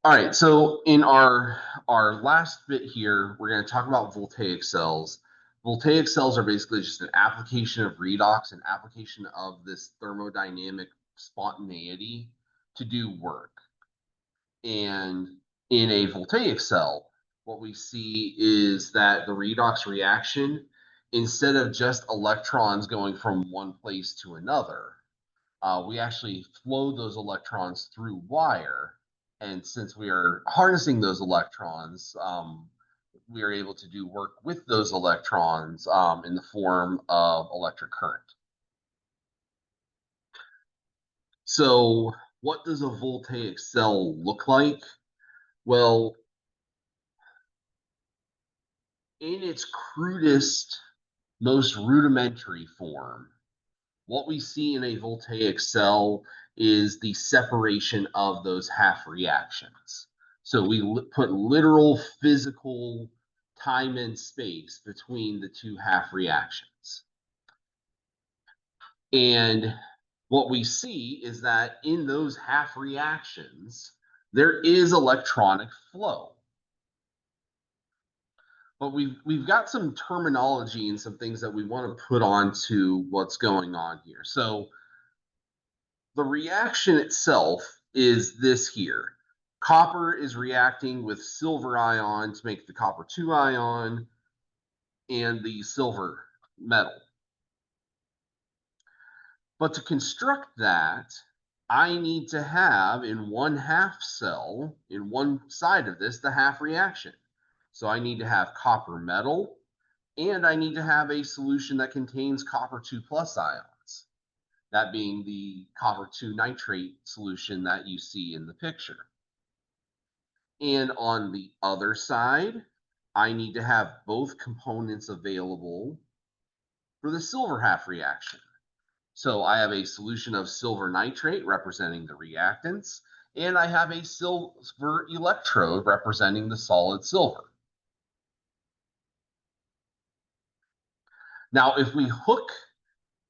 All right, so in our last bit here, we're going to talk about voltaic cells. Voltaic cells are basically just an application of redox, an application of this thermodynamic spontaneity to do work. And in a voltaic cell, what we see is that the redox reaction, instead of just electrons going from one place to another, we actually flow those electrons through wire. And since we are harnessing those electrons, we are able to do work with those electrons in the form of electric current. So what does a voltaic cell look like? Well, in its crudest, most rudimentary form, what we see in a voltaic cell is the separation of those half reactions. So we put literal physical time and space between the two half reactions. And what we see is that in those half reactions, there is electronic flow. But we've got some terminology and some things that we want to put on to what's going on here. So the reaction itself is this here. Copper is reacting with silver ion to make the copper 2 ion and the silver metal. But to construct that, I need to have in one half cell, in one side of this, the half reaction. So I need to have copper metal, and I need to have a solution that contains copper 2 plus ions, that being the copper 2 nitrate solution that you see in the picture. And on the other side, I need to have both components available for the silver half reaction. So I have a solution of silver nitrate representing the reactants, and I have a silver electrode representing the solid silver. Now, if we hook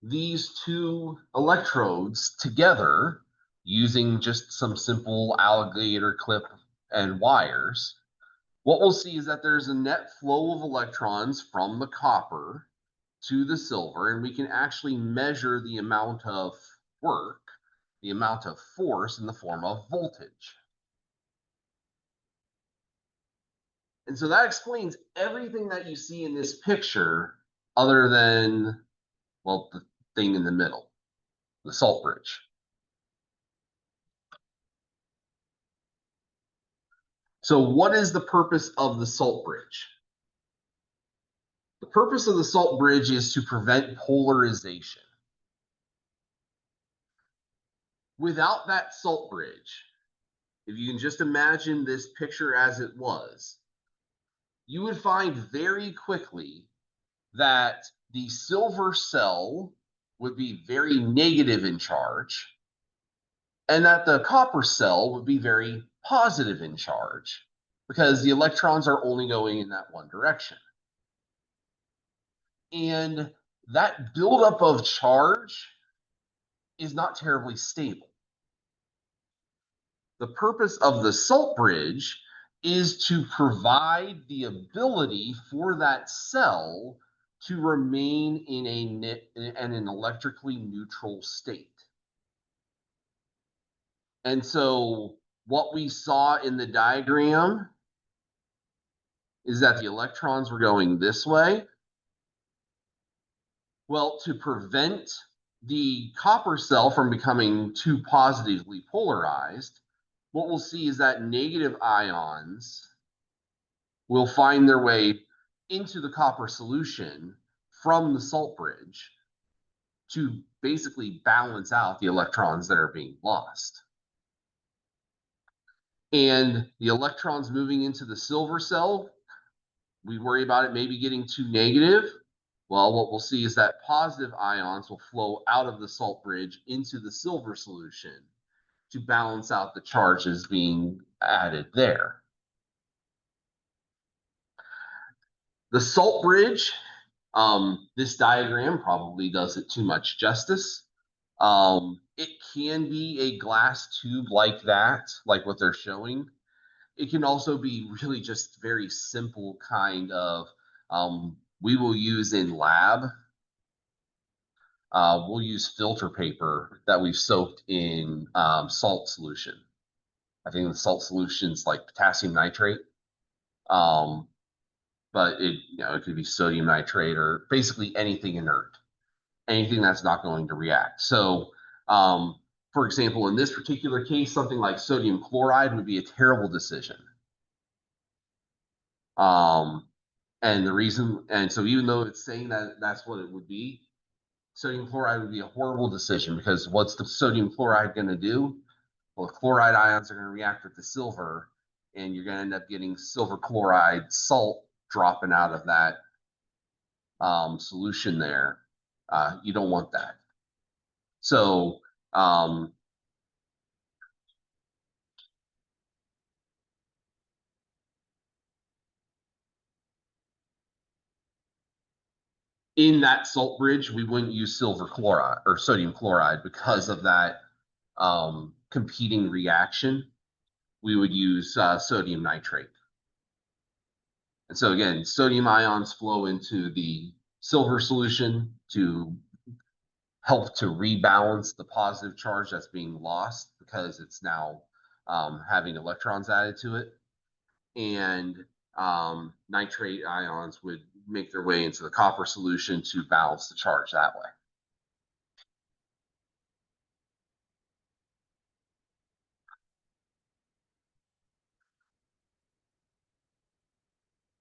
these two electrodes together using just some simple alligator clip and wires, what we'll see is that there's a net flow of electrons from the copper to the silver, and we can actually measure the amount of work, the amount of force in the form of voltage. And so that explains everything that you see in this picture other than, well, the thing in the middle, the salt bridge. So what is the purpose of the salt bridge? The purpose of the salt bridge is to prevent polarization. Without that salt bridge, if you can just imagine this picture as it was, you would find very quickly that the silver cell would be very negative in charge, and that the copper cell would be very positive in charge, because the electrons are only going in that one direction. And that buildup of charge is not terribly stable. The purpose of the salt bridge is to provide the ability for that cell to remain in an electrically neutral state. And so what we saw in the diagram is that the electrons were going this way. Well, to prevent the copper cell from becoming too positively polarized, what we'll see is that negative ions will find their way into the copper solution from the salt bridge to basically balance out the electrons that are being lost. And the electrons moving into the silver cell, we worry about it maybe getting too negative. Well, what we'll see is that positive ions will flow out of the salt bridge into the silver solution to balance out the charges being added there. The salt bridge, this diagram probably does it too much justice. It can be a glass tube like that, like what they're showing. It can also be really just very simple kind of, we will use in lab, we'll use filter paper that we've soaked in salt solution. I think the salt solution's like potassium nitrate. Um, but it could be sodium nitrate or basically anything inert, anything that's not going to react. So, for example, in this particular case, something like sodium chloride would be a terrible decision. Um, and the reason, and so even though it's saying that that's what it would be, sodium chloride would be a horrible decision because what's the sodium chloride going to do? Well, the chloride ions are going to react with the silver, and you're going to end up getting silver chloride salt dropping out of that solution there. You don't want that. So, in that salt bridge, we wouldn't use silver chloride or sodium chloride because of that competing reaction. We would use sodium nitrate. And so again, sodium ions flow into the silver solution to help to rebalance the positive charge that's being lost because it's now having electrons added to it. And nitrate ions would make their way into the copper solution to balance the charge that way.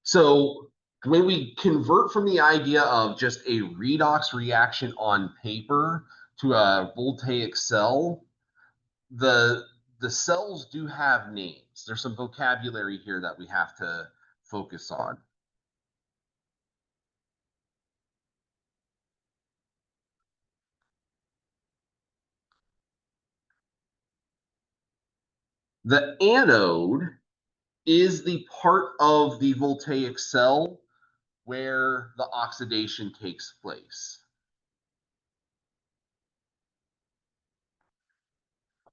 So when we convert from the idea of just a redox reaction on paper to a voltaic cell, the the cells do have names. There's some vocabulary here that we have to focus on. The anode is the part of the voltaic cell where the oxidation takes place.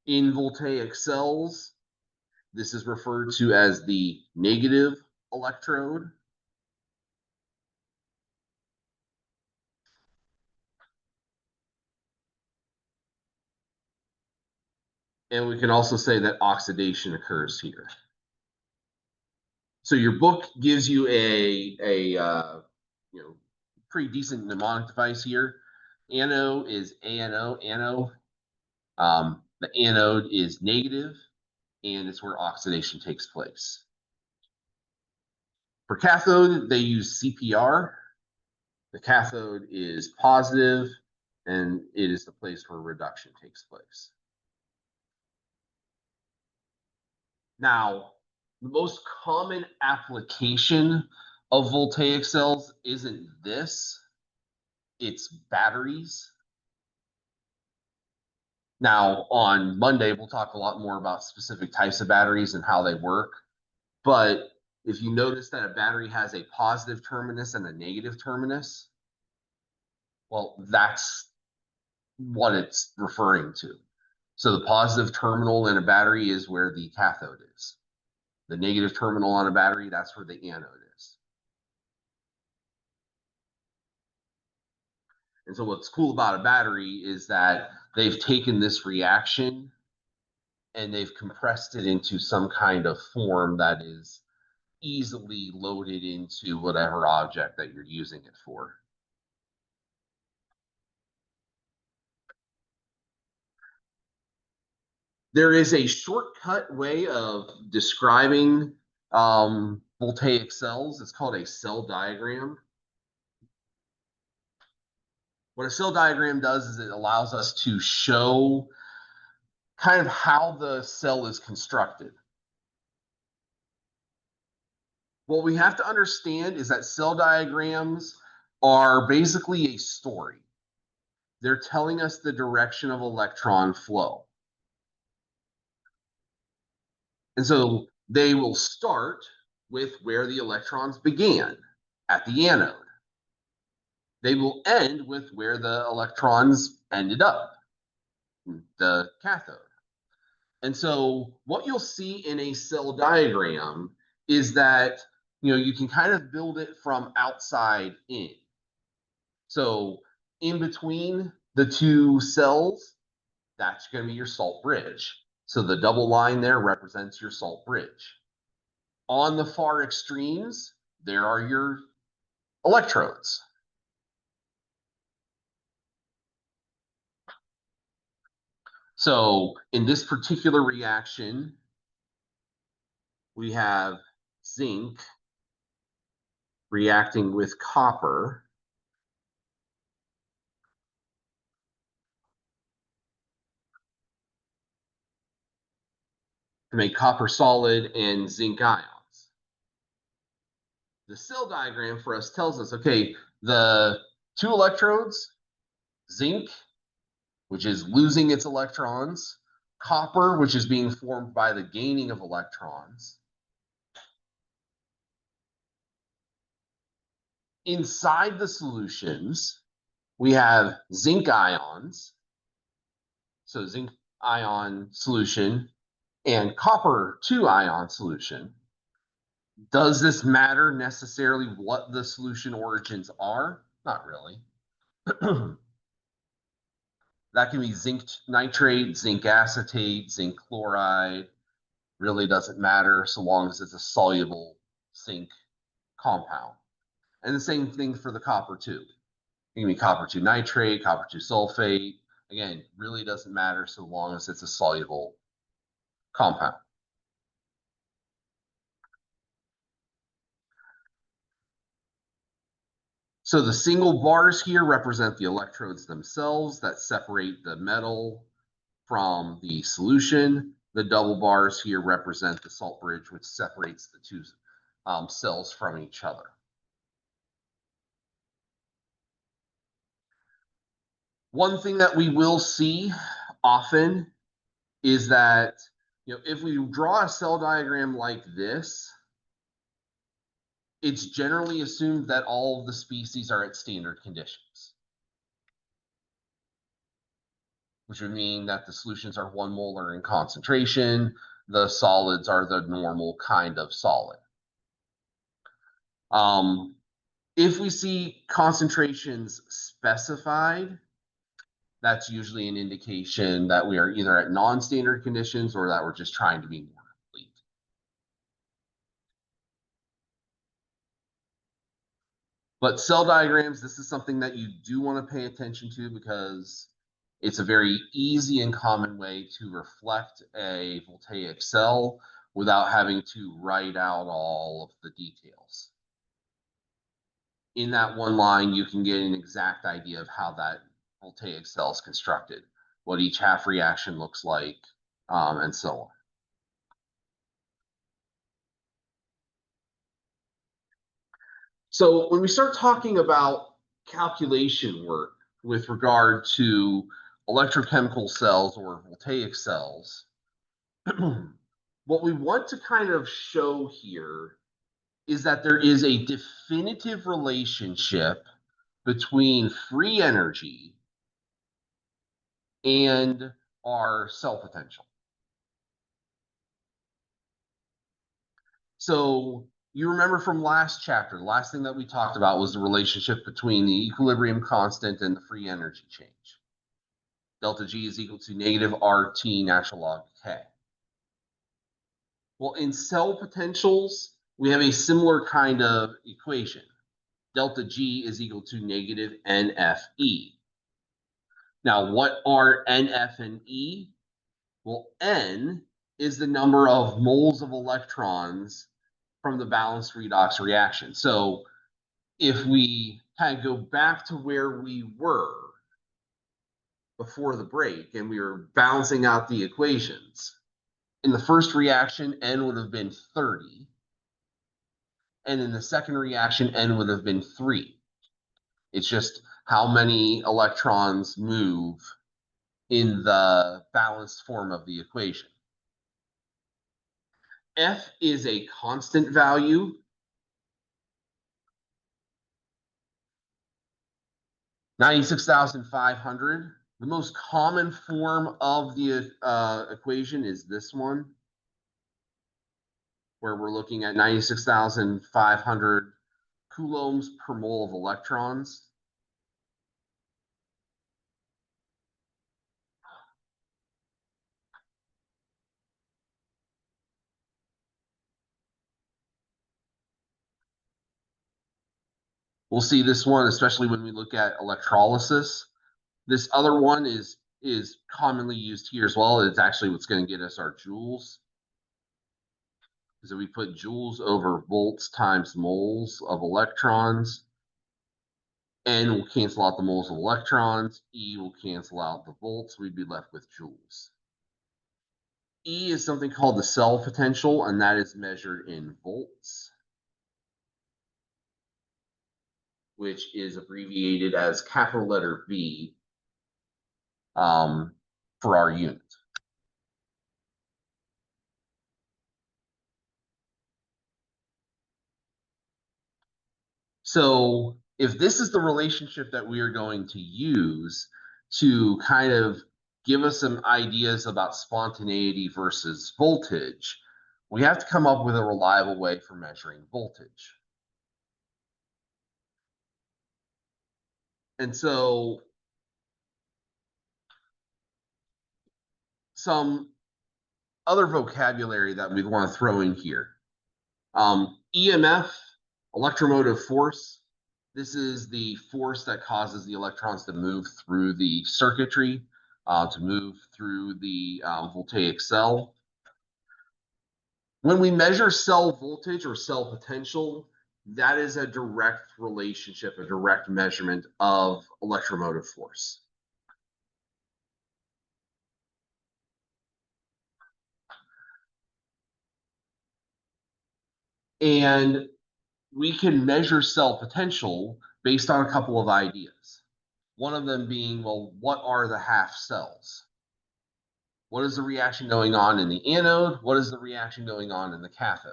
In voltaic cells, this is referred to as the negative electrode. And we can also say that oxidation occurs here. So your book gives you a pretty decent mnemonic device here. Ano is ANO, ano. The anode is negative, and it's where oxidation takes place. For cathode, they use CPR. The cathode is positive, and it is the place where reduction takes place. Now, the most common application of voltaic cells isn't this, it's batteries. Now, on Monday, we'll talk a lot more about specific types of batteries and how they work. But if you notice that a battery has a positive terminus and a negative terminus, well, that's what it's referring to. So the positive terminal in a battery is where the cathode is. The negative terminal on a battery, that's where the anode is. And so what's cool about a battery is that they've taken this reaction and they've compressed it into some kind of form that is easily loaded into whatever object that you're using it for. There is a shortcut way of describing voltaic cells. It's called a cell diagram. What a cell diagram does is it allows us to show kind of how the cell is constructed. What we have to understand is that cell diagrams are basically a story. They're telling us the direction of electron flow. And so they will start with where the electrons began, at the anode. They will end with where the electrons ended up, the cathode. And so what you'll see in a cell diagram is that you can kind of build it from outside in. So in between the two cells, that's going to be your salt bridge. So the double line there represents your salt bridge. On the far extremes, there are your electrodes. So in this particular reaction, we have zinc reacting with copper. To make copper solid and zinc ions. The cell diagram for us tells us, okay, the two electrodes, zinc, which is losing its electrons, copper, which is being formed by the gaining of electrons. Inside the solutions, we have zinc ions, so zinc ion solution, and copper 2 ion solution. Does this matter necessarily what the solution origins are? Not really. That can be zinc nitrate, zinc acetate, zinc chloride. Really doesn't matter so long as it's a soluble zinc compound. And the same thing for the copper too. It can be copper 2 nitrate, copper 2 sulfate. Again, really doesn't matter so long as it's a soluble compound. So the single bars here represent the electrodes themselves that separate the metal from the solution. The double bars here represent the salt bridge, which separates the two cells from each other. One thing that we will see often is that if we draw a cell diagram like this, it's generally assumed that all of the species are at standard conditions, which would mean that the solutions are 1 molar in concentration, the solids are the normal kind of solid. If we see concentrations specified, that's usually an indication that we are either at non-standard conditions or that we're just trying to be more complete. But cell diagrams, this is something that you do want to pay attention to because it's a very easy and common way to reflect a voltaic cell without having to write out all of the details. In that one line, you can get an exact idea of how that voltaic cell is constructed, what each half reaction looks like, and so on. So when we start talking about calculation work with regard to electrochemical cells or voltaic cells, what we want to kind of show here is that there is a definitive relationship between free energy and our cell potential. So you remember from last chapter, the last thing that we talked about was the relationship between the equilibrium constant and the free energy change. Delta G is equal to negative RT natural log K. Well, in cell potentials, we have a similar kind of equation. Delta G is equal to negative NFE. Now, what are NF and E? Well, N is the number of moles of electrons from the balanced redox reaction. So if we kind of go back to where we were before the break and we were balancing out the equations, in the first reaction, N would have been 30. And in the second reaction, N would have been 3. It's just how many electrons move in the balanced form of the equation. F is a constant value. 96,500 The most common form of the equation is this one, where we're looking at 96,500 coulombs per mole of electrons. We'll see this one, especially when we look at electrolysis. This other one is commonly used here as well. It's actually what's going to get us our joules. So we put joules over volts times moles of electrons. N will cancel out the moles of electrons. E will cancel out the volts. We'd be left with joules. E is something called the cell potential, and that is measured in volts, which is abbreviated as capital letter V for our unit. So if this is the relationship that we are going to use to kind of give us some ideas about spontaneity versus voltage, we have to come up with a reliable way for measuring voltage. And so some other vocabulary that we want to throw in here. EMF, electromotive force. This is the force that causes the electrons to move through the circuitry, to move through the voltaic cell. When we measure cell voltage or cell potential, that is a direct relationship, a direct measurement of electromotive force. And we can measure cell potential based on a couple of ideas. One of them being, well, what are the half cells? What is the reaction going on in the anode? What is the reaction going on in the cathode?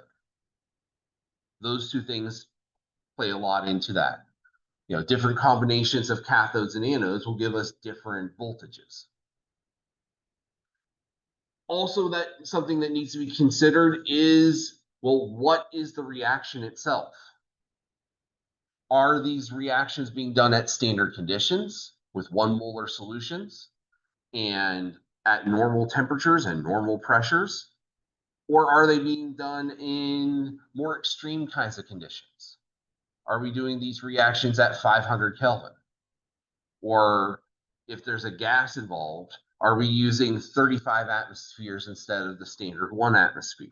Those two things play a lot into that. Different combinations of cathodes and anodes will give us different voltages. Also, that something that needs to be considered is, well, what is the reaction itself? Are these reactions being done at standard conditions with 1 molar solutions and at normal temperatures and normal pressures? Or are they being done in more extreme kinds of conditions? Are we doing these reactions at 500 Kelvin? Or if there's a gas involved, are we using 35 atmospheres instead of the standard 1 atmosphere?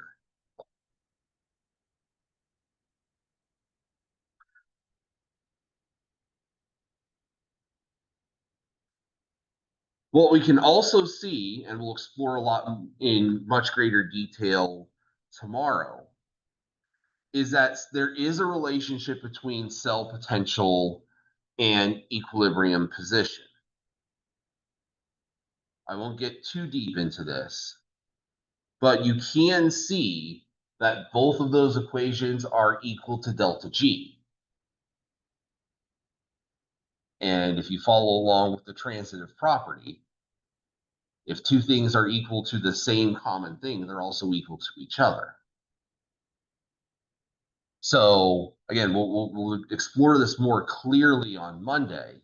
What we can also see, and we'll explore a lot in much greater detail tomorrow, is that there is a relationship between cell potential and equilibrium position. I won't get too deep into this, but you can see that both of those equations are equal to delta G. And if you follow along with the transitive property, if two things are equal to the same common thing, they're also equal to each other. So again, we'll explore this more clearly on Monday,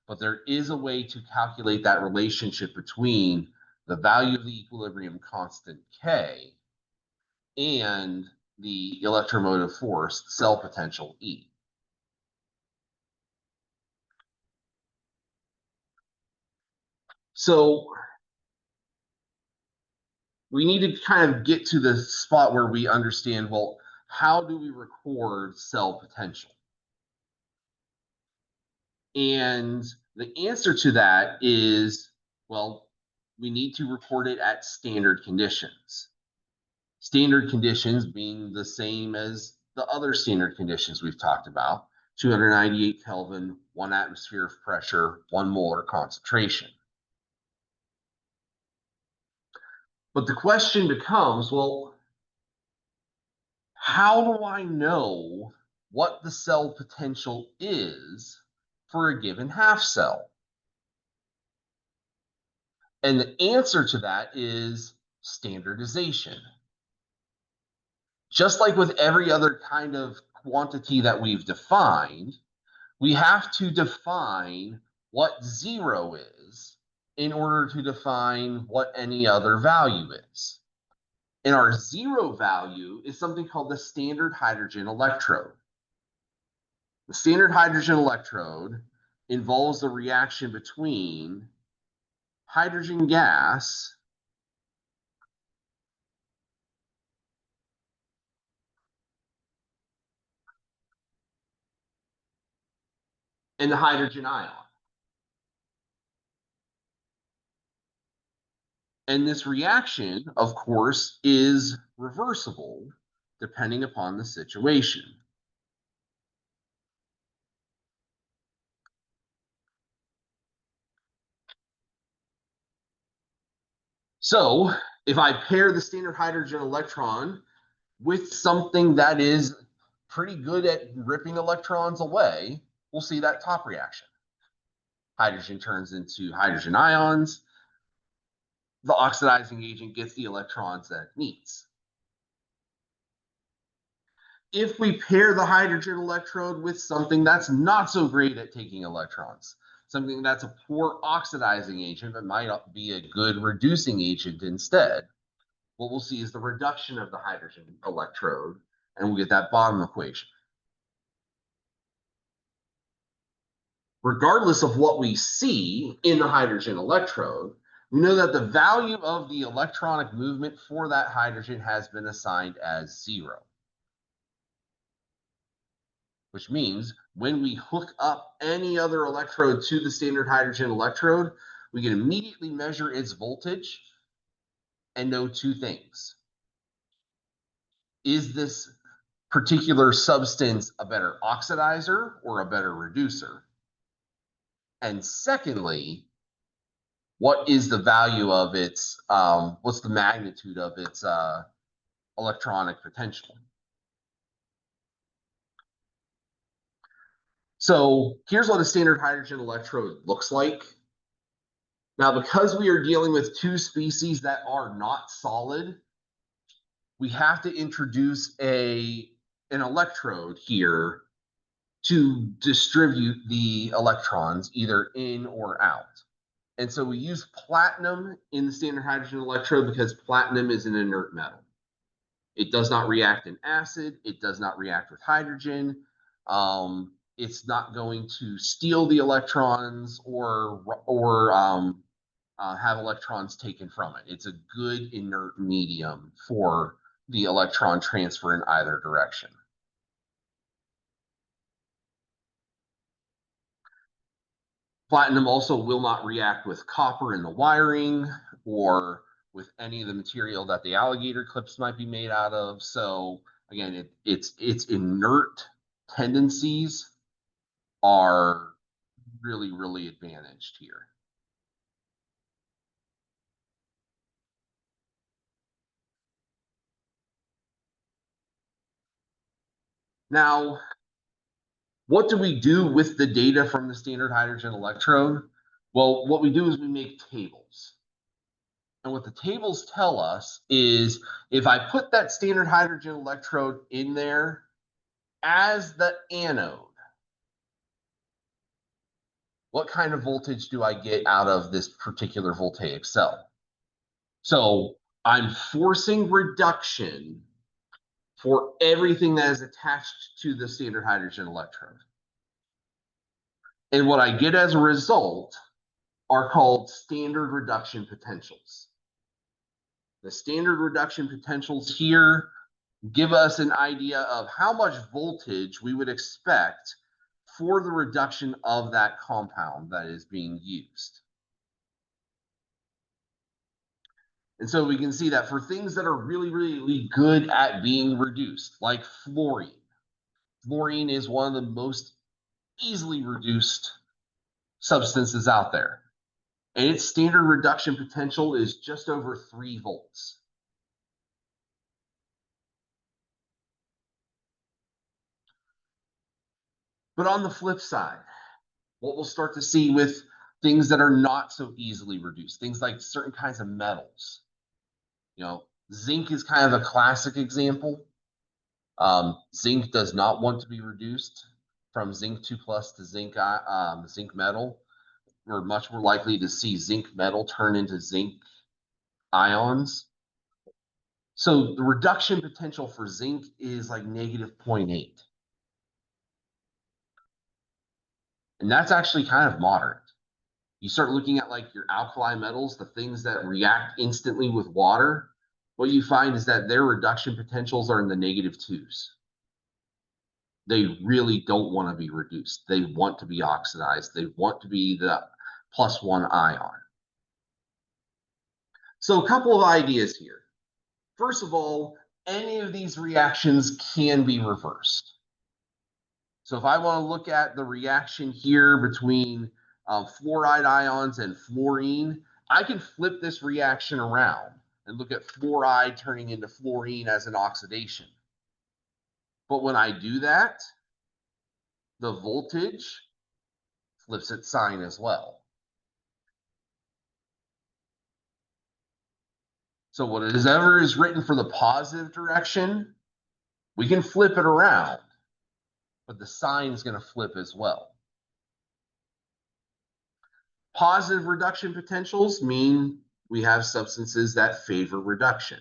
but there is a way to calculate that relationship between the value of the equilibrium constant K and the electromotive force, cell potential E. So we need to kind of get to the spot where we understand, well, how do we record cell potential? And the answer to that is, well, we need to record it at standard conditions. Standard conditions being the same as the other standard conditions we've talked about: 298 Kelvin, 1 atmosphere of pressure, 1 molar concentration. But the question becomes, well, how do I know what the cell potential is for a given half cell? And the answer to that is standardization. Just like with every other kind of quantity that we've defined, we have to define what zero is in order to define what any other value is. And our zero value is something called the standard hydrogen electrode. The standard hydrogen electrode involves the reaction between hydrogen gas and the hydrogen ion. And this reaction, of course, is reversible depending upon the situation. So if I pair the standard hydrogen electron with something that is pretty good at ripping electrons away, we'll see that top reaction. Hydrogen turns into hydrogen ions. The oxidizing agent gets the electrons that it needs. If we pair the hydrogen electrode with something that's not so great at taking electrons, something that's a poor oxidizing agent but might be a good reducing agent instead, what we'll see is the reduction of the hydrogen electrode, and we'll get that bottom equation. Regardless of what we see in the hydrogen electrode, we know that the value of the electronic movement for that hydrogen has been assigned as zero. Which means when we hook up any other electrode to the standard hydrogen electrode, we can immediately measure its voltage and know two things. Is this particular substance a better oxidizer or a better reducer? And secondly, what is the value of its, what's the magnitude of its electronic potential? So here's what a standard hydrogen electrode looks like. Now, because we are dealing with two species that are not solid, we have to introduce an electrode here to distribute the electrons either in or out. And so we use platinum in the standard hydrogen electrode because platinum is an inert metal. It does not react in acid. It does not react with hydrogen. It's not going to steal the electrons or have electrons taken from it. It's a good inert medium for the electron transfer in either direction. Platinum also will not react with copper in the wiring or with any of the material that the alligator clips might be made out of. So again, its inert tendencies are really, really advantaged here. Now, what do we do with the data from the standard hydrogen electrode? Well, what we do is we make tables. And what the tables tell us is if I put that standard hydrogen electrode in there as the anode, what kind of voltage do I get out of this particular voltaic cell? So I'm forcing reduction for everything that is attached to the standard hydrogen electrode. And what I get as a result are called standard reduction potentials. The standard reduction potentials here give us an idea of how much voltage we would expect for the reduction of that compound that is being used. And so we can see that for things that are really, really good at being reduced, like fluorine, fluorine is one of the most easily reduced substances out there. And its standard reduction potential is just over 3 volts. But on the flip side, what we'll start to see with things that are not so easily reduced, things like certain kinds of metals. Zinc is kind of a classic example. Zinc does not want to be reduced from zinc 2 plus to zinc metal. We're much more likely to see zinc metal turn into zinc ions. So the reduction potential for zinc is like negative 0.8. And that's actually kind of moderate. You start looking at like your alkali metals, the things that react instantly with water, what you find is that their reduction potentials are in the negative 2s. They really don't want to be reduced. They want to be oxidized. They want to be the +1 ion. So a couple of ideas here. First of all, any of these reactions can be reversed. So if I want to look at the reaction here between fluoride ions and fluorine, I can flip this reaction around and look at fluoride turning into fluorine as an oxidation. But when I do that, the voltage flips its sign as well. So whatever is written for the positive direction, we can flip it around, but the sign is going to flip as well. Positive reduction potentials mean we have substances that favor reduction.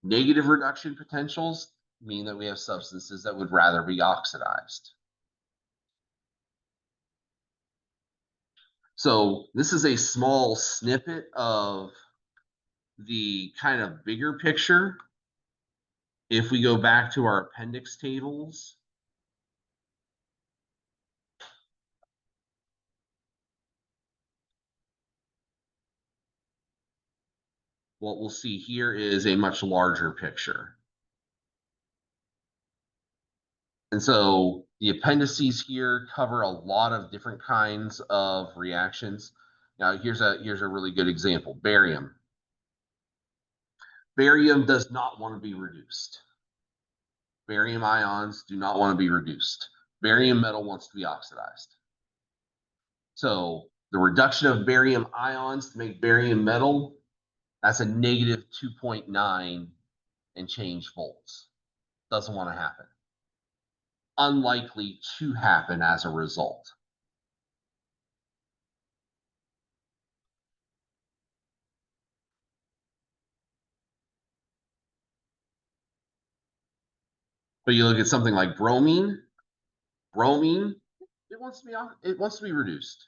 Negative reduction potentials mean that we have substances that would rather be oxidized. So this is a small snippet of the kind of bigger picture. If we go back to our appendix tables, what we'll see here is a much larger picture. And so the appendices here cover a lot of different kinds of reactions. Now, here's a really good example, barium. Barium does not want to be reduced. Barium ions do not want to be reduced. Barium metal wants to be oxidized. So the reduction of barium ions to make barium metal, that's a negative 2.9 and change volts. Doesn't want to happen. Unlikely to happen as a result. But you look at something like bromine, it wants to be reduced.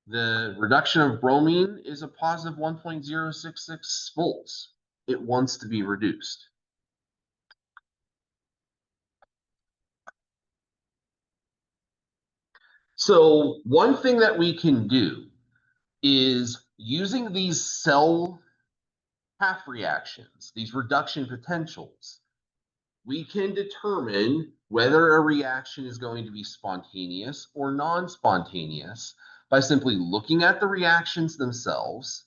The reduction of bromine is a positive 1.066 volts. It wants to be reduced. So one thing that we can do is using these cell half reactions, these reduction potentials, we can determine whether a reaction is going to be spontaneous or non-spontaneous by simply looking at the reactions themselves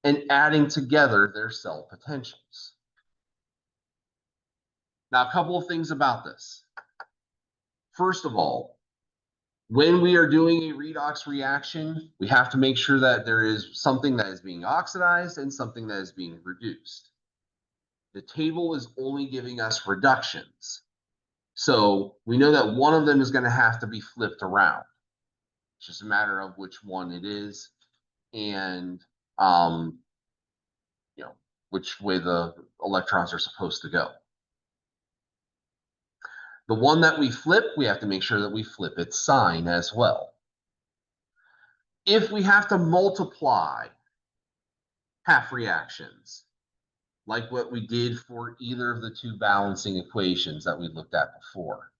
and adding together their cell potentials. Now, a couple of things about this. First of all, when we are doing a redox reaction, we have to make sure that there is something that is being oxidized and something that is being reduced. The table is only giving us reductions. So we know that one of them is going to have to be flipped around. It's just a matter of which one it is and which way the electrons are supposed to go. The one that we flip, we have to make sure that we flip its sign as well. If we have to multiply half reactions, like what we did for either of the two balancing equations that we looked at before,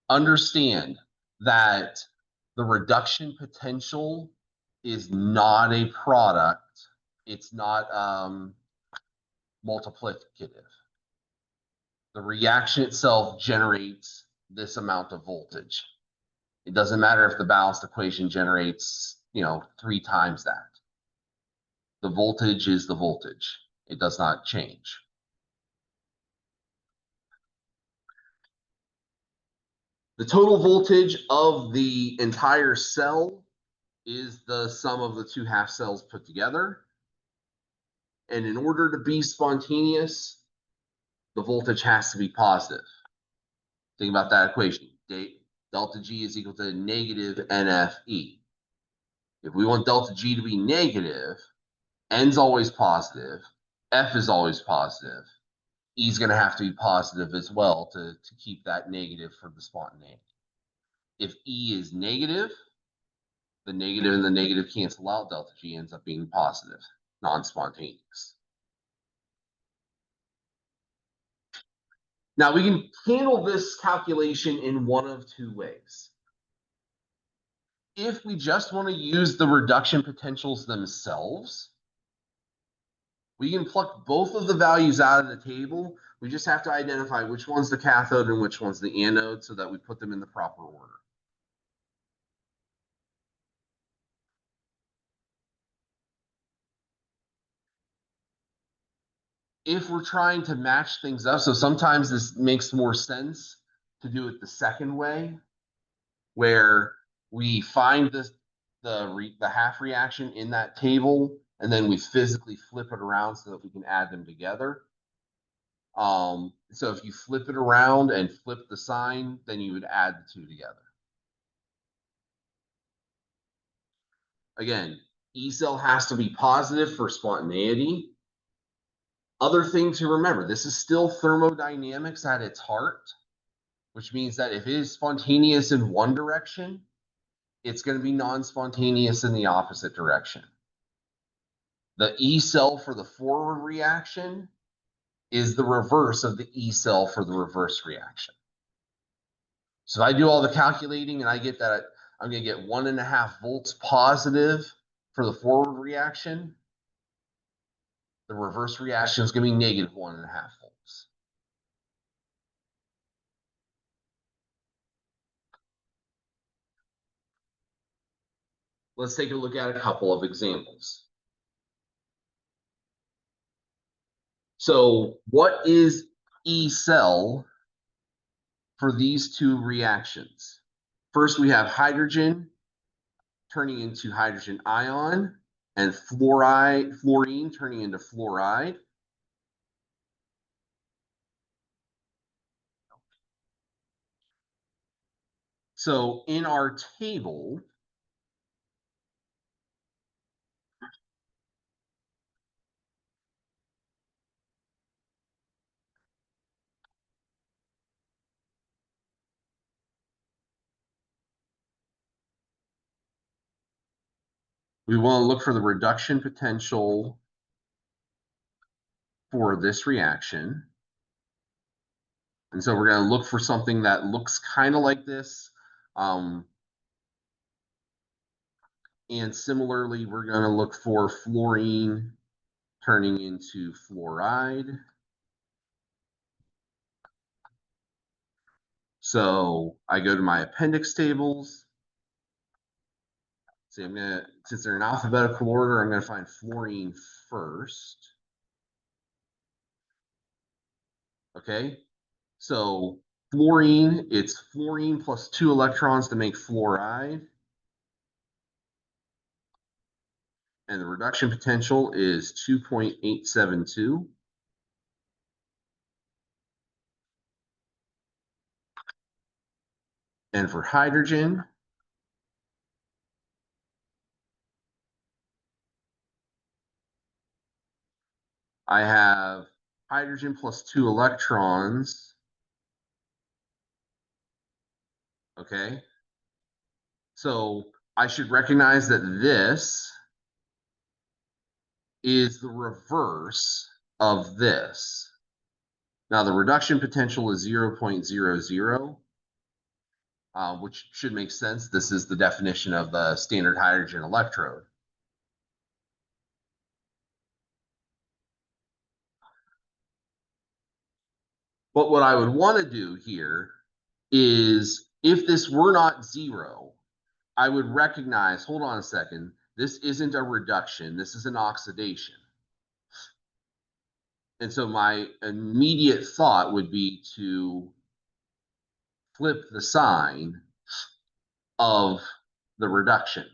understand that the reduction potential is not a product. It's not multiplicative. The reaction itself generates this amount of voltage. It doesn't matter if the balanced equation generates, 3 times that. The voltage is the voltage. It does not change. The total voltage of the entire cell is the sum of the two half cells put together. And in order to be spontaneous, the voltage has to be positive. Think about that equation. Delta G is equal to negative NFE. If we want delta G to be negative, N's always positive, F is always positive. E is going to have to be positive as well to keep that negative for the spontaneity. If E is negative, the negative and the negative cancel out. Delta G ends up being positive, non-spontaneous. Now, we can handle this calculation in one of two ways. If we just want to use the reduction potentials themselves, we can pluck both of the values out of the table. We just have to identify which one's the cathode and which one's the anode so that we put them in the proper order. If we're trying to match things up, so sometimes this makes more sense to do it the second way, where we find the half reaction in that table, and then we physically flip it around so that we can add them together. So if you flip it around and flip the sign, then you would add the two together. Again, E cell has to be positive for spontaneity. Other thing to remember, this is still thermodynamics at its heart, which means that if it is spontaneous in one direction, it's going to be non-spontaneous in the opposite direction. The E cell for the forward reaction is the reverse of the E cell for the reverse reaction. So if I do all the calculating and I get that I'm going to get 1.5 volts positive for the forward reaction, the reverse reaction is going to be negative 1.5 volts. Let's take a look at a couple of examples. So what is E cell for these two reactions? First, we have hydrogen turning into hydrogen ion and fluorine turning into fluoride. So in our table, we want to look for the reduction potential for this reaction. And so we're going to look for something that looks kind of like this. And similarly, we're going to look for fluorine turning into fluoride. So I go to my appendix tables. See, since they're in alphabetical order, I'm going to find fluorine first. Okay, so fluorine, it's fluorine plus 2 electrons to make fluoride. And the reduction potential is 2.872. And for hydrogen, I have hydrogen plus 2 electrons. Okay, so I should recognize that this is the reverse of this. Now the reduction potential is 0.00, which should make sense. This is the definition of the standard hydrogen electrode. But what I would want to do here is, if this were not 0, I would recognize, hold on a second, this isn't a reduction, this is an oxidation. And so my immediate thought would be to flip the sign of the reduction.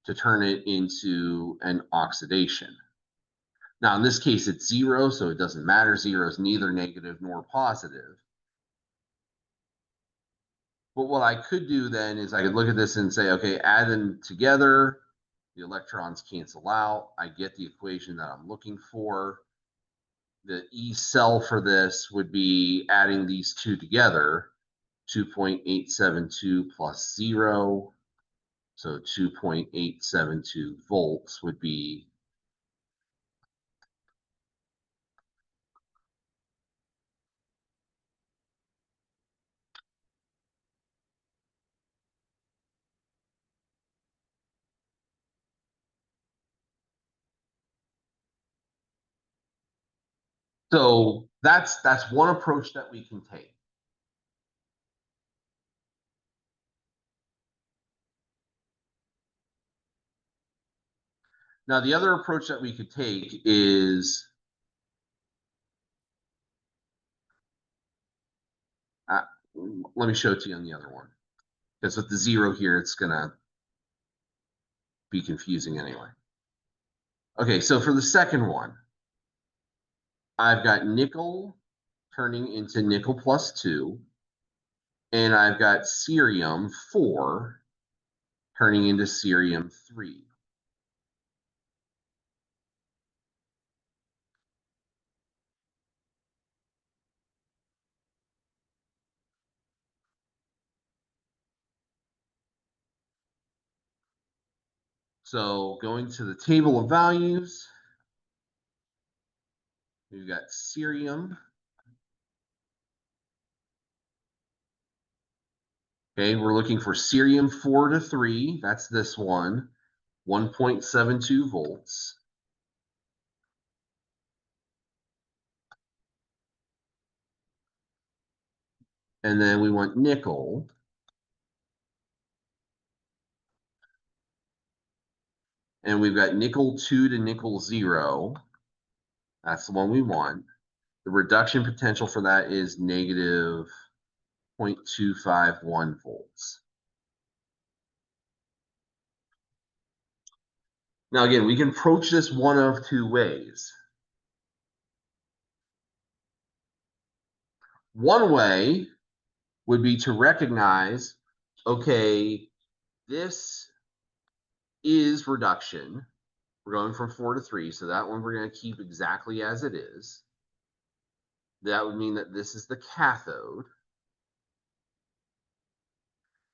to turn it into an oxidation. Now, in this case, it's 0, so it doesn't matter. 0 is neither negative nor positive. But what I could do then is I could look at this and say, okay, add them together. The electrons cancel out. I get the equation that I'm looking for. The E cell for this would be adding these two together, 2.872 plus 0. So 2.872 volts would be so that's one approach that we can take. Now, the other approach that we could take is let me show it to you on the other one. Because with the 0 here, it's going to be confusing anyway. Okay, so for the second one, I've got nickel turning into nickel plus 2, and I've got cerium 4 turning into cerium 3. So going to the table of values, we've got cerium. Okay, we're looking for cerium 4 to 3. That's this one, 1.72 volts. And then we want nickel. And we've got nickel 2 to nickel 0. That's the one we want. The reduction potential for that is negative 0.251 volts. Now, again, we can approach this one of two ways. One way would be to recognize, okay, this is reduction. We're going from 4 to 3, so that one we're going to keep exactly as it is. That would mean that this is the cathode.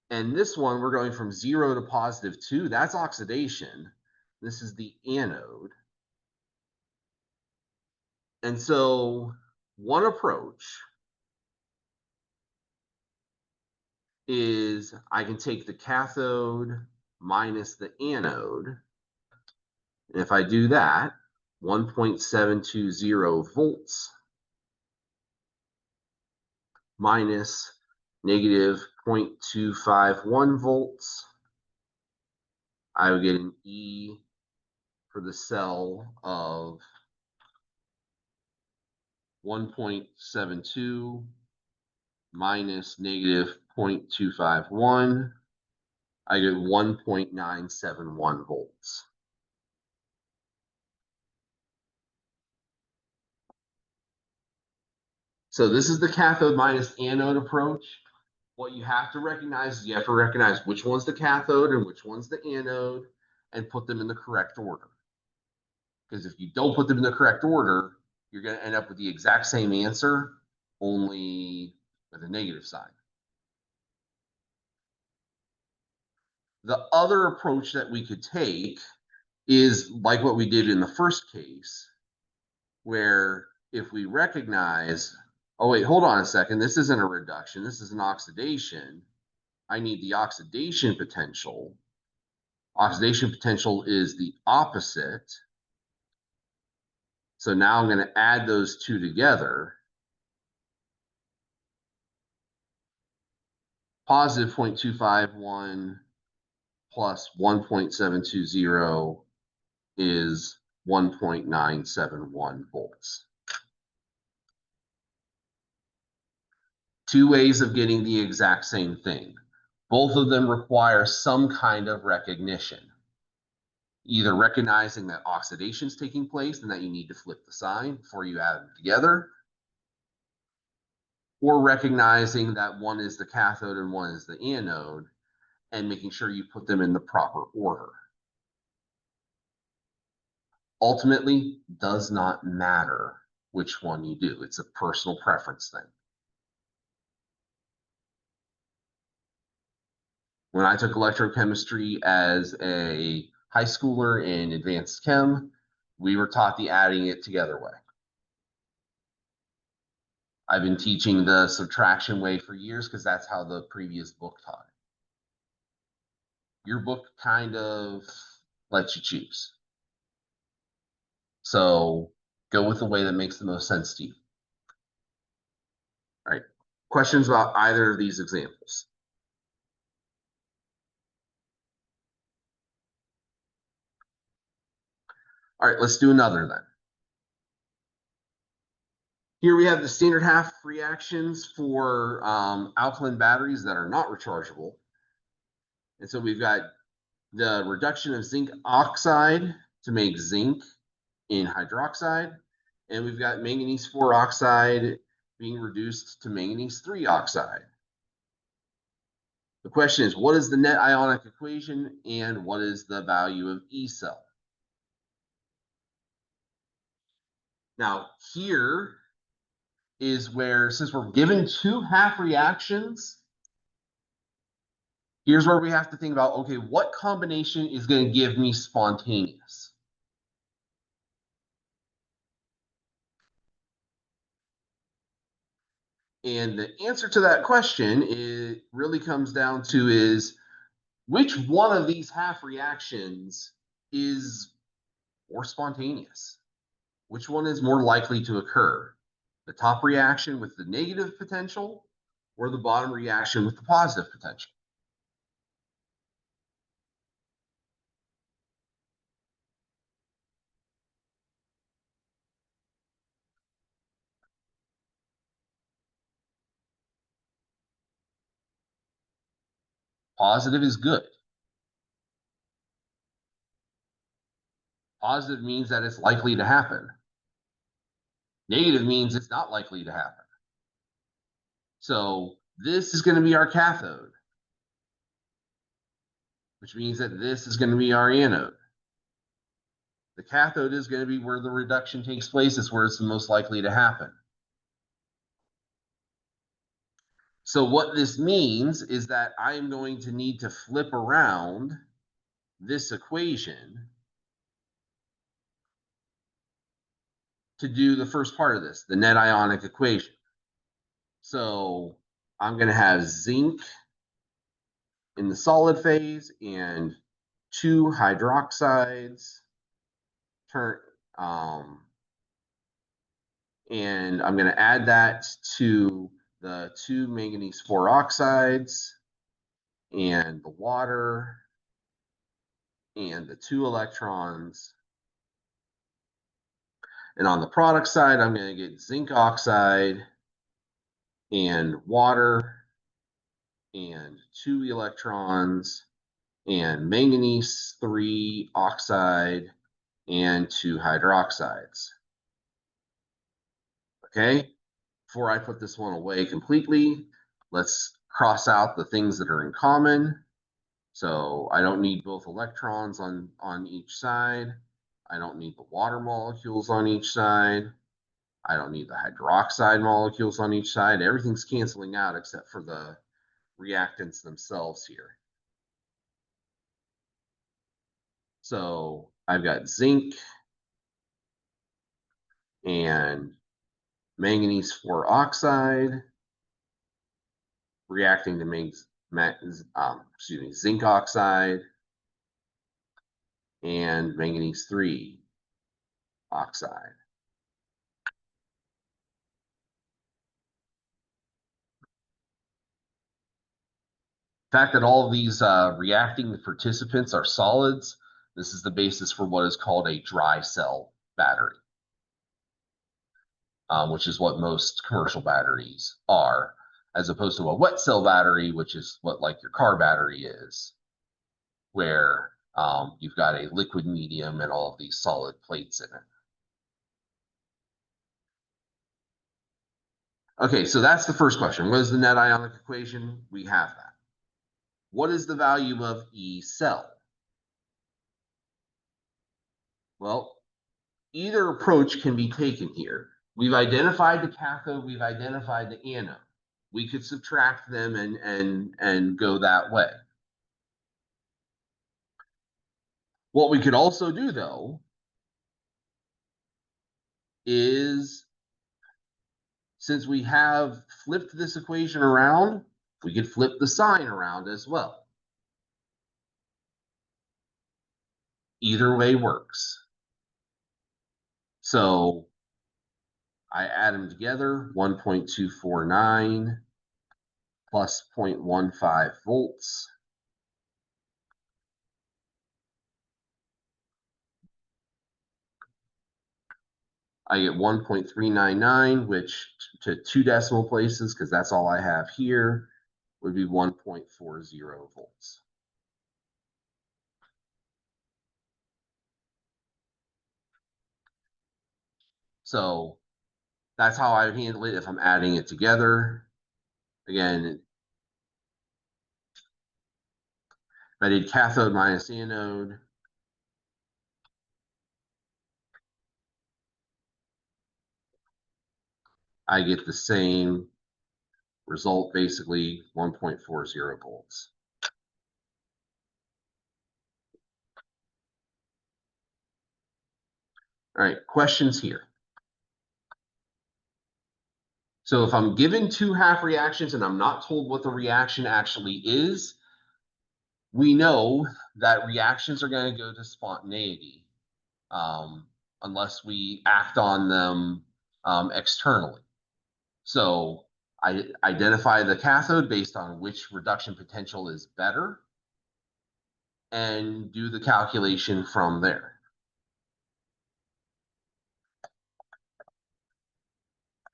And this one, we're going from 0 to positive 2. That's oxidation. This is the anode. And so one approach is I can take the cathode minus the anode. And if I do that, 1.720 volts minus negative 0.251 volts, I would get an E for the cell of 1.72 minus negative 0.251. I get 1.971 volts. So this is the cathode minus anode approach. What you have to recognize is you have to recognize which one's the cathode and which one's the anode and put them in the correct order. Because if you don't put them in the correct order, you're going to end up with the exact same answer, only with a negative sign. The other approach that we could take is like what we did in the first case, where if we recognize, oh wait, hold on a second, this isn't a reduction, this is an oxidation. I need the oxidation potential. Oxidation potential is the opposite. So now I'm going to add those two together. Positive 0.251 plus 1.720 is 1.971 volts. Two ways of getting the exact same thing. Both of them require some kind of recognition. either recognizing that oxidation is taking place and that you need to flip the sign before you add them together, or recognizing that one is the cathode and one is the anode, and making sure you put them in the proper order. Ultimately, does not matter which one you do. It's a personal preference thing. When I took electrochemistry as a high schooler in advanced chem, we were taught the adding it together way. I've been teaching the subtraction way for years because that's how the previous book taught it. Your book kind of lets you choose. So go with the way that makes the most sense to you. All right. Questions about either of these examples? All right, let's do another then. Here we have the standard half reactions for alkaline batteries that are not rechargeable. And so we've got the reduction of zinc oxide to make zinc in hydroxide. And we've got manganese 4 oxide being reduced to manganese 3 oxide. The question is, what is the net ionic equation and what is the value of E cell? Now, here is where, since we're given two half reactions, here's where we have to think about, okay, what combination is going to give me spontaneous? And the answer to that question, it really comes down to is which one of these half reactions is more spontaneous? Which one is more likely to occur? The top reaction with the negative potential or the bottom reaction with the positive potential? Positive is good. Positive means that it's likely to happen. Negative means it's not likely to happen. So this is going to be our cathode, which means that this is going to be our anode. The cathode is going to be where the reduction takes place. It's where it's the most likely to happen. So what this means is that I am going to need to flip around this equation to do the first part of this, the net ionic equation. So I'm going to have zinc in the solid phase and 2 hydroxides and I'm going to add that to the 2 manganese 4 oxides and the water and the 2 electrons. And on the product side, I'm going to get zinc oxide and water and 2 electrons and manganese 3 oxide and 2 hydroxides. Okay, before I put this one away completely, let's cross out the things that are in common. So I don't need both electrons on each side. I don't need the water molecules on each side. I don't need the hydroxide molecules on each side. Everything's canceling out except for the reactants themselves here. So I've got zinc and manganese 4 oxide reacting to zinc oxide and manganese 3 oxide. The fact that all of these reacting participants are solids, this is the basis for what is called a dry cell battery, which is what most commercial batteries are, as opposed to a wet cell battery, which is what like your car battery is, where You've got a liquid medium and all of these solid plates in it. Okay, so that's the first question. What is the net ionic equation? We have that. What is the value of E cell? Well, either approach can be taken here. We've identified the cathode, we've identified the anode. We could subtract them and go that way. What we could also do, though, is since we have flipped this equation around, we could flip the sign around as well. Either way works. So I add them together, 1.249 plus 0.15 volts. I get 1.399, which to 2 decimal places, because that's all I have here, would be 1.40 volts. So that's how I would handle it if I'm adding it together. Again, if I did cathode minus anode, I get the same result, basically 1.40 volts. All right, questions here. So if I'm given two half reactions and I'm not told what the reaction actually is, we know that reactions are going to go to spontaneity unless we act on them externally. So I identify the cathode based on which reduction potential is better and do the calculation from there.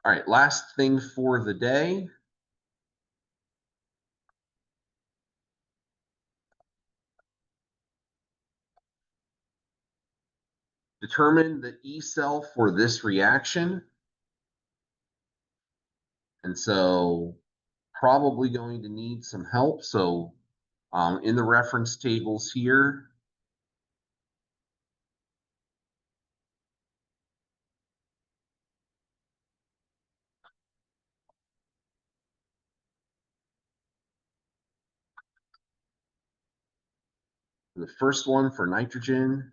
All right, last thing for the day. Determine the E cell for this reaction. And so probably going to need some help. So in the reference tables here, the first one for nitrogen,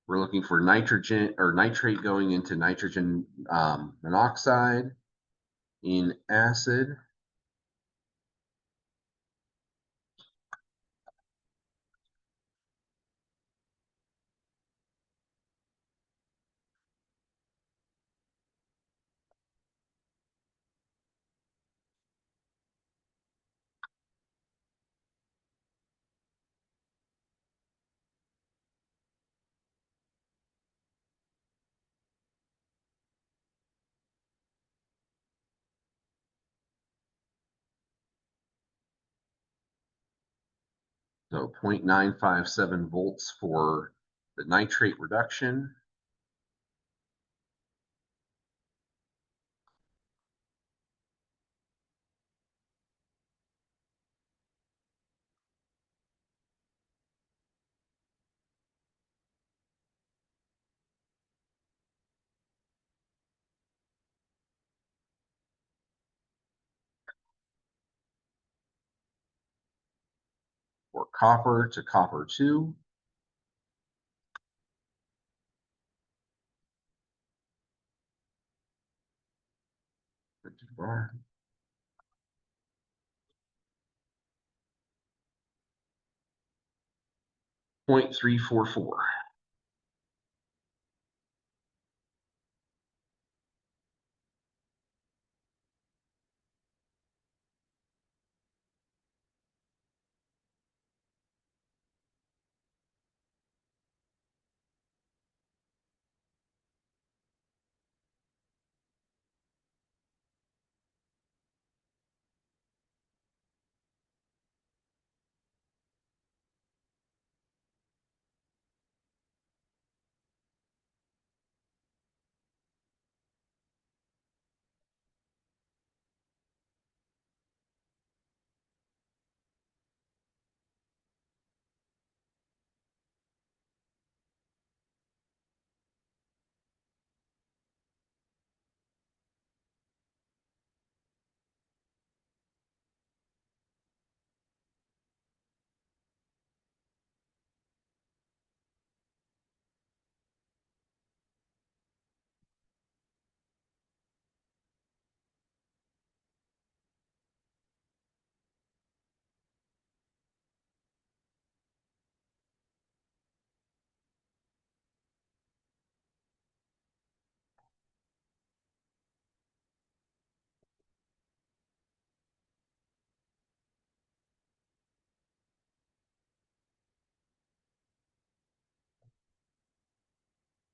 we're looking for nitrogen or nitrate going into nitrogen monoxide in acid. So 0.957 volts for the nitrate reduction. For copper to copper 2. Bar. 0.344.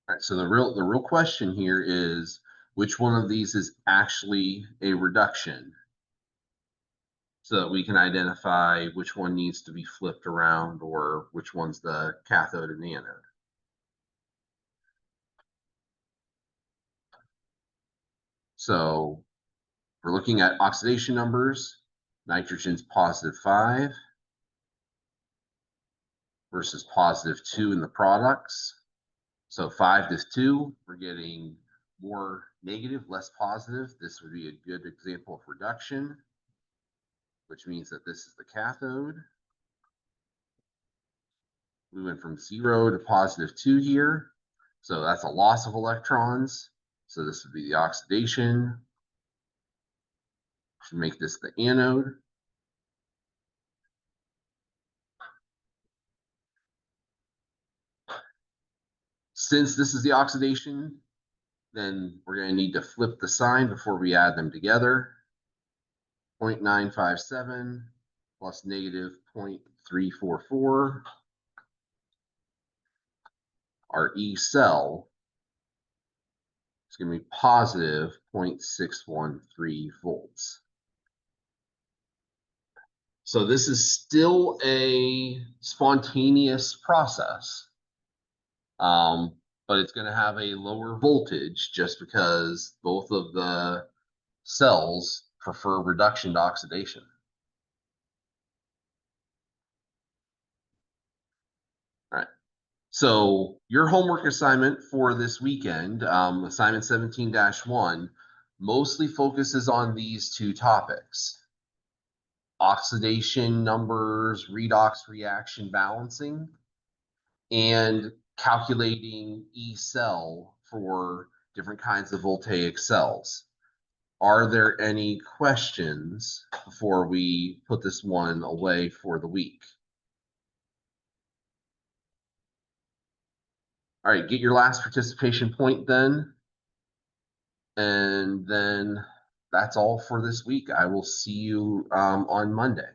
All right, so the real question here is which one of these is actually a reduction, so that we can identify which one needs to be flipped around or which one's the cathode and the anode. So we're looking at oxidation numbers. Nitrogen's +5 versus +2 in the products. So 5 to 2, we're getting more negative, less positive. This would be a good example of reduction, which means that this is the cathode. We went from 0 to +2 here. So that's a loss of electrons. So this would be the oxidation. Should make this the anode. Since this is the oxidation, then we're going to need to flip the sign before we add them together. 0.957 plus negative 0.344. Our E cell is going to be positive 0.613 volts. So this is still a spontaneous process, but it's going to have a lower voltage just because both of the cells prefer reduction to oxidation. All right. So your homework assignment for this weekend, assignment 17-1, mostly focuses on these two topics: oxidation numbers, redox reaction balancing, and calculating E cell for different kinds of voltaic cells. Are there any questions before we put this one away for the week? All right, get your last participation point then. And then that's all for this week. I will see you on Monday.